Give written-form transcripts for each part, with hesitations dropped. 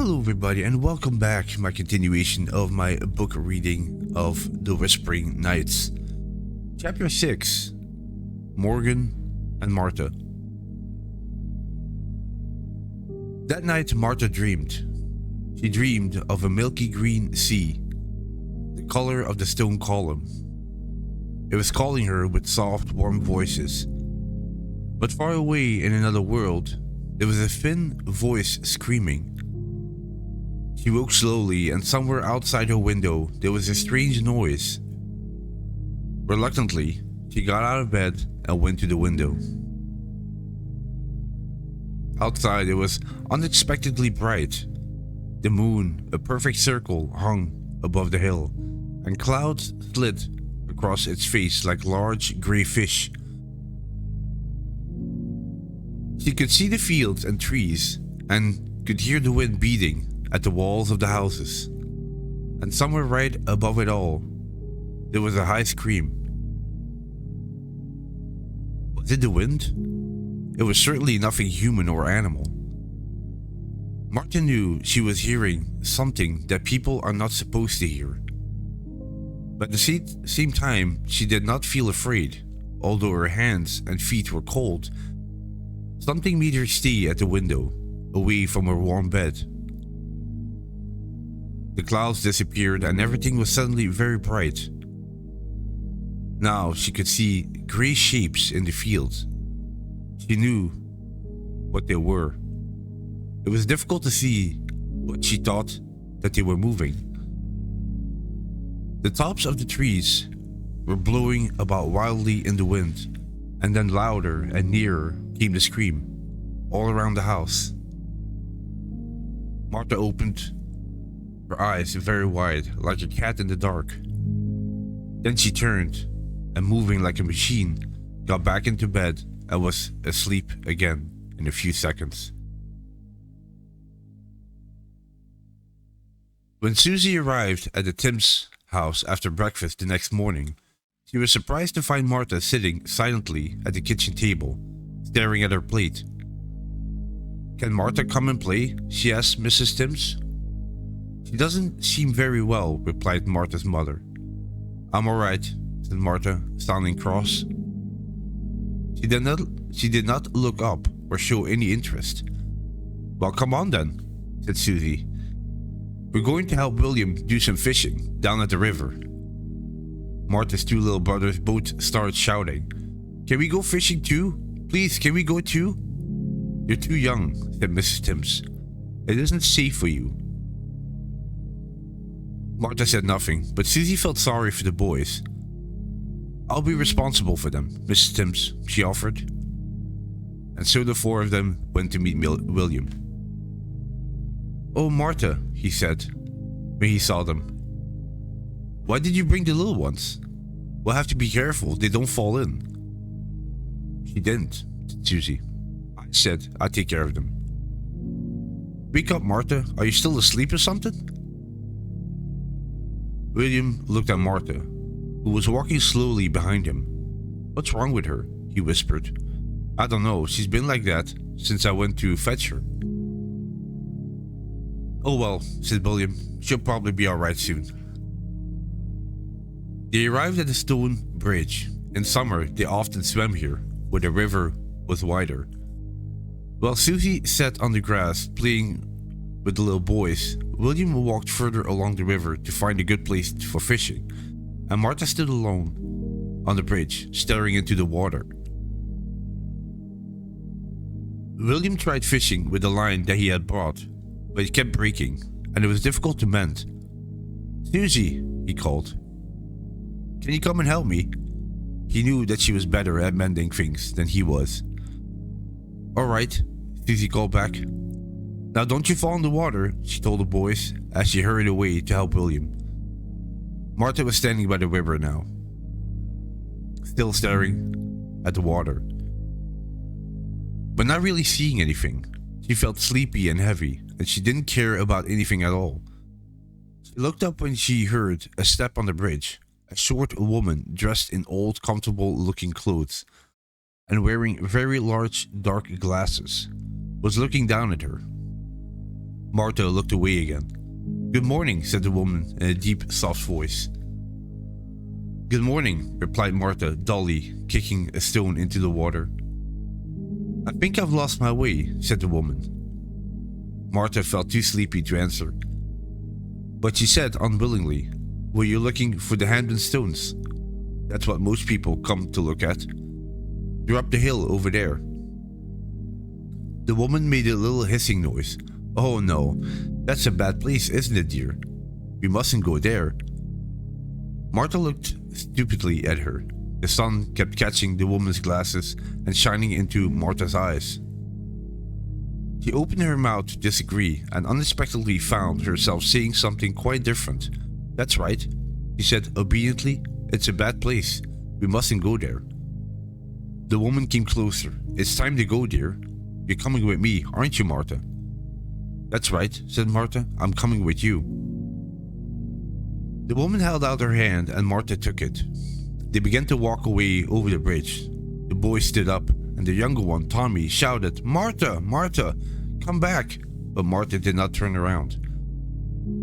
Hello everybody and welcome back to my continuation of my book reading of The Whispering Nights. Chapter 6, Morgan and Martha. That night Martha dreamed. She dreamed of a milky green sea, the color of the stone column. It was calling her with soft, warm voices. But far away in another world, there was a thin voice screaming. She woke slowly, and somewhere outside her window there was a strange noise. Reluctantly, she got out of bed and went to the window. Outside it was unexpectedly bright. The moon, a perfect circle, hung above the hill, and clouds slid across its face like large grey fish. She could see the fields and trees, and could hear the wind beating at the walls of the houses. And somewhere right above it all, there was a high scream. Was it the wind? It was certainly nothing human or animal. Martha knew she was hearing something that people are not supposed to hear. But at the same time, she did not feel afraid, although her hands and feet were cold. Something made her stay at the window, away from her warm bed. The clouds disappeared and everything was suddenly very bright. Now she could see grey shapes in the fields. She knew what they were. It was difficult to see, but she thought that they were moving. The tops of the trees were blowing about wildly in the wind, and then louder and nearer came the scream, all around the house. Martha opened her eyes very wide, like a cat in the dark. Then she turned, and moving like a machine, got back into bed and was asleep again in a few seconds. When Susie arrived at the Timms house after breakfast the next morning, she was surprised to find Martha sitting silently at the kitchen table, staring at her plate. "Can Martha come and play?" she asked Mrs. Timms. "She doesn't seem very well," replied Martha's mother. "I'm all right," said Martha, sounding cross. She did not look up or show any interest. "Well, come on then," said Susie. "We're going to help William do some fishing down at the river." Martha's two little brothers both started shouting, "Can we go fishing too? Please, can we go too?" "You're too young," said Mrs. Timms. "It isn't safe for you." Martha said nothing, but Susie felt sorry for the boys. "I'll be responsible for them, Mrs. Timms," she offered. And so the four of them went to meet William. "Oh, Martha," he said, when he saw them. "Why did you bring the little ones? We'll have to be careful they don't fall in." "She didn't," said Susie. "I said I'd take care of them." "Wake up, Martha. Are you still asleep or something?" William looked at Martha, who was walking slowly behind him. "What's wrong with her?" he whispered. "I don't know. She's been like that since I went to fetch her." "Oh well," said William. "She'll probably be alright soon." They arrived at the stone bridge. In summer, they often swam here, where the river was wider. While Susie sat on the grass playing with the little boys, William walked further along the river to find a good place for fishing, and Martha stood alone on the bridge, staring into the water. William tried fishing with the line that he had brought, but it kept breaking, and it was difficult to mend. "Susie," he called. "Can you come and help me?" He knew that she was better at mending things than he was. "All right," Susie called back. "Now don't you fall in the water," she told the boys as she hurried away to help William. Martha was standing by the river now, still staring at the water, but not really seeing anything. She felt sleepy and heavy, and she didn't care about anything at all. She looked up when she heard a step on the bridge. A short woman dressed in old, comfortable-looking clothes and wearing very large, dark glasses was looking down at her. Martha looked away again. "Good morning," said the woman in a deep, soft voice. "Good morning," replied Martha dully, kicking a stone into the water. "I think I've lost my way," said the woman. Martha felt too sleepy to answer, but she said unwillingly, "Were you looking for the hand and stones? That's what most people come to look at. They're up the hill over there." The woman made a little hissing noise. "Oh no, that's a bad place, isn't it, dear? We mustn't go there." Martha looked stupidly at her. The sun kept catching the woman's glasses and shining into Martha's eyes. She opened her mouth to disagree and unexpectedly found herself saying something quite different. "That's right," she said obediently. "It's a bad place. We mustn't go there." The woman came closer. "It's time to go, dear. You're coming with me, aren't you, Martha?" "That's right," said Martha. "I'm coming with you." The woman held out her hand and Martha took it. They began to walk away over the bridge. The boy stood up and the younger one, Tommy, shouted, "Martha, Martha, come back!" But Martha did not turn around.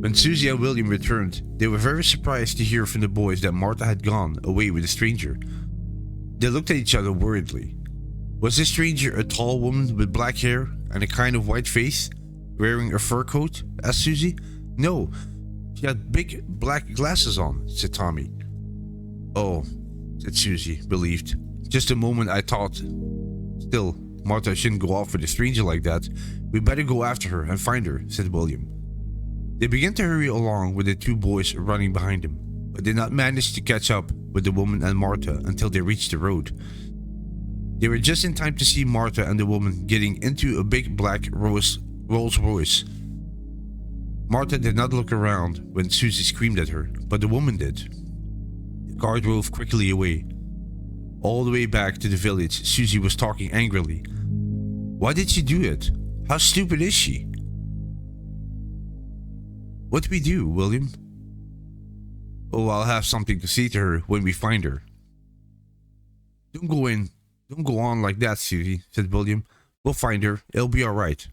When Susie and William returned, they were very surprised to hear from the boys that Martha had gone away with a stranger. They looked at each other worriedly. Was this stranger a tall woman with black hair and a kind of white face, wearing a fur coat? Asked Susie. "No, she had big black glasses on," said Tommy. "Oh," said Susie, relieved. "Just a moment I thought. Still, Martha shouldn't go off with a stranger like that. We better go after her and find her," said William. They began to hurry along with the two boys running behind them, but did not manage to catch up with the woman and Martha until they reached the road. They were just in time to see Martha and the woman getting into a big black Rolls Royce. Martha did not look around when Susie screamed at her, but the woman did. The car drove quickly away. All the way back to the village, Susie was talking angrily. "Why did she do it? How stupid is she?" "What do we do, William?" "Oh, I'll have something to say to her when we find her." Don't go on like that, Susie," said William. "We'll find her. It'll be all right."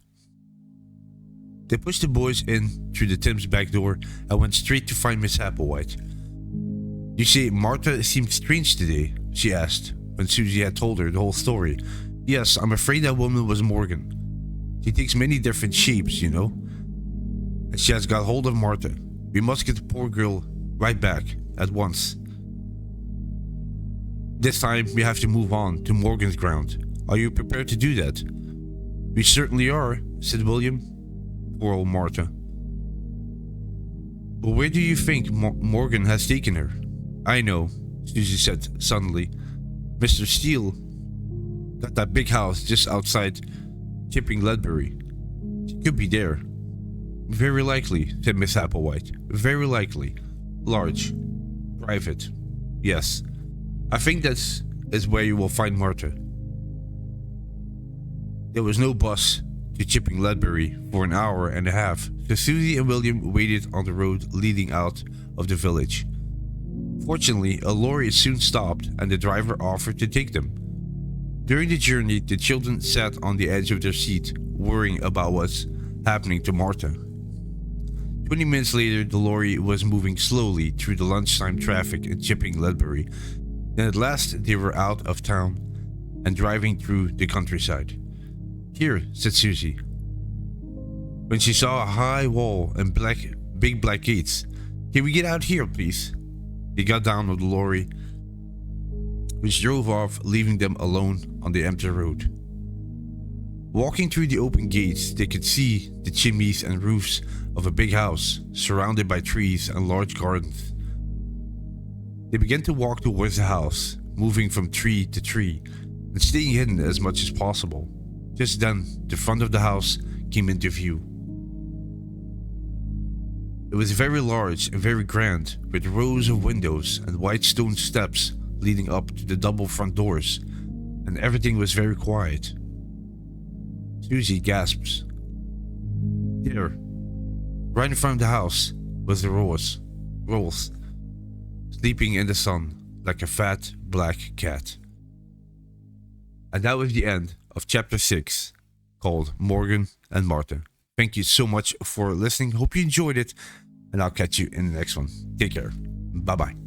They pushed the boys in through the Tim's back door and went straight to find Miss Applewhite. "You say Martha seemed strange today?" she asked, when Susie had told her the whole story. "Yes, I'm afraid that woman was Morgan. She takes many different shapes, you know. And she has got hold of Martha. We must get the poor girl right back, at once. This time we have to move on to Morgan's ground. Are you prepared to do that?" "We certainly are," said William. Poor old Martha. "But where do you think Morgan has taken her?" "I know," Susie said suddenly. "Mr. Steele got that big house just outside Chipping Ledbury. She could be there." "Very likely," said Miss Applewhite. "Very likely. Large. Private. Yes. I think that is where you will find Martha." There was no bus to Chipping Ledbury for an hour and a half, so Susie and William waited on the road leading out of the village. Fortunately, a lorry soon stopped and the driver offered to take them. During the journey, the children sat on the edge of their seat, worrying about what's happening to Martha. 20 minutes later, the lorry was moving slowly through the lunchtime traffic in Chipping Ledbury. Then at last they were out of town and driving through the countryside. "Here," said Susie, when she saw a high wall and big black gates. "Can we get out here, please?" They got down of the lorry, which drove off, leaving them alone on the empty road. Walking through the open gates, they could see the chimneys and roofs of a big house, surrounded by trees and large gardens. They began to walk towards the house, moving from tree to tree, and staying hidden as much as possible. Just then, the front of the house came into view. It was very large and very grand, with rows of windows and white stone steps leading up to the double front doors, and everything was very quiet. Susie gasps. There, right in front of the house, was the Rolls, sleeping in the sun like a fat black cat. And that was the end of chapter 6, called Morgan and Martha. Thank you so much for listening. Hope you enjoyed it, and I'll catch you in the next one. Take care. Bye bye.